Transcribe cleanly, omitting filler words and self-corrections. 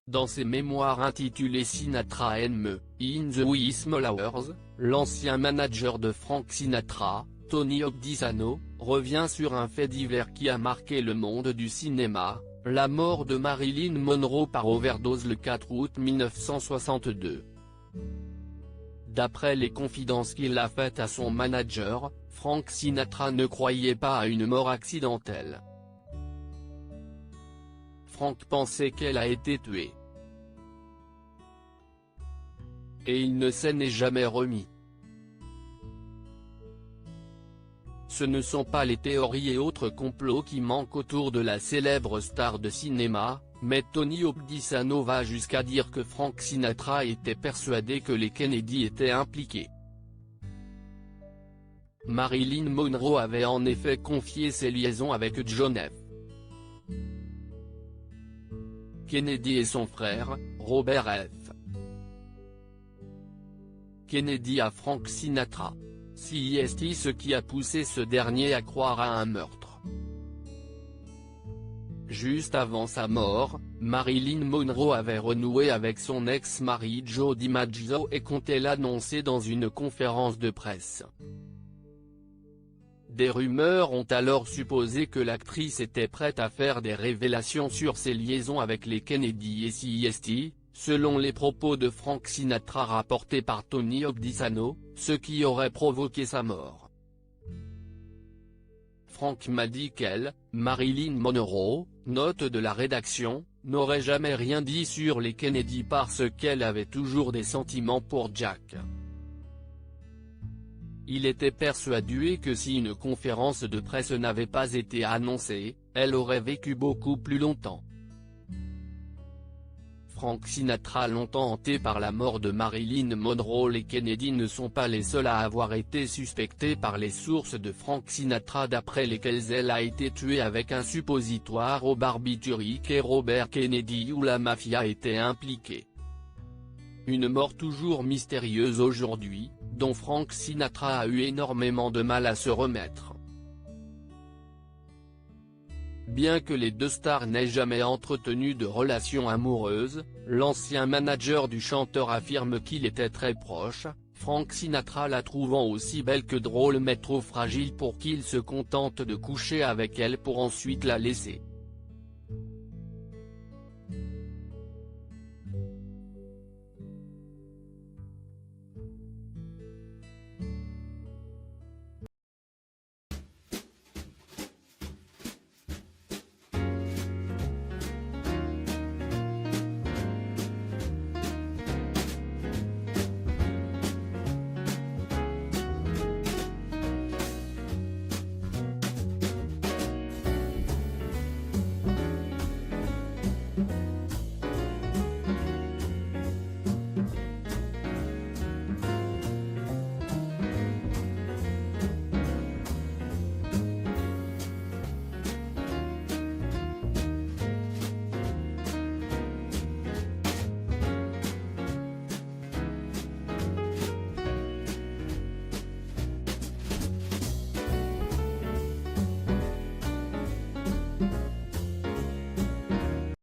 Dans ses mémoires intitulées Sinatra and Me, In the Wee Small Hours, l'ancien manager de Frank Sinatra, Tony Obdisano, revient sur un fait divers qui a marqué le monde du cinéma, la mort de Marilyn Monroe par overdose le 4 août 1962. D'après les confidences qu'il a faites à son manager, Frank Sinatra ne croyait pas à une mort accidentelle. Frank pensait qu'elle a été tuée. Et il ne s'en est jamais remis. Ce ne sont pas les théories et autres complots qui manquent autour de la célèbre star de cinéma, mais Tony Obdisano va jusqu'à dire que Frank Sinatra était persuadé que les Kennedy étaient impliqués. Marilyn Monroe avait en effet confié ses liaisons avec John F. Kennedy et son frère, Robert F. Kennedy à Frank Sinatra. CIST, ce qui a poussé ce dernier à croire à un meurtre. Juste avant sa mort, Marilyn Monroe avait renoué avec son ex-mari Joe DiMaggio et comptait l'annoncer dans une conférence de presse. Des rumeurs ont alors supposé que l'actrice était prête à faire des révélations sur ses liaisons avec les Kennedy et CIST, selon les propos de Frank Sinatra rapportés par Tony Obdisano, ce qui aurait provoqué sa mort. Frank m'a dit qu'elle, Marilyn Monroe, note de la rédaction, n'aurait jamais rien dit sur les Kennedy parce qu'elle avait toujours des sentiments pour Jack. Il était persuadé que si une conférence de presse n'avait pas été annoncée, elle aurait vécu beaucoup plus longtemps. Frank Sinatra longtemps hanté par la mort de Marilyn Monroe. Les Kennedy ne sont pas les seuls à avoir été suspectés par les sources de Frank Sinatra d'après lesquelles elle a été tuée avec un suppositoire au barbiturique et Robert Kennedy où la mafia était impliquée. Une mort toujours mystérieuse aujourd'hui, dont Frank Sinatra a eu énormément de mal à se remettre. Bien que les deux stars n'aient jamais entretenu de relation amoureuse, l'ancien manager du chanteur affirme qu'il était très proche, Frank Sinatra la trouvant aussi belle que drôle mais trop fragile pour qu'il se contente de coucher avec elle pour ensuite la laisser.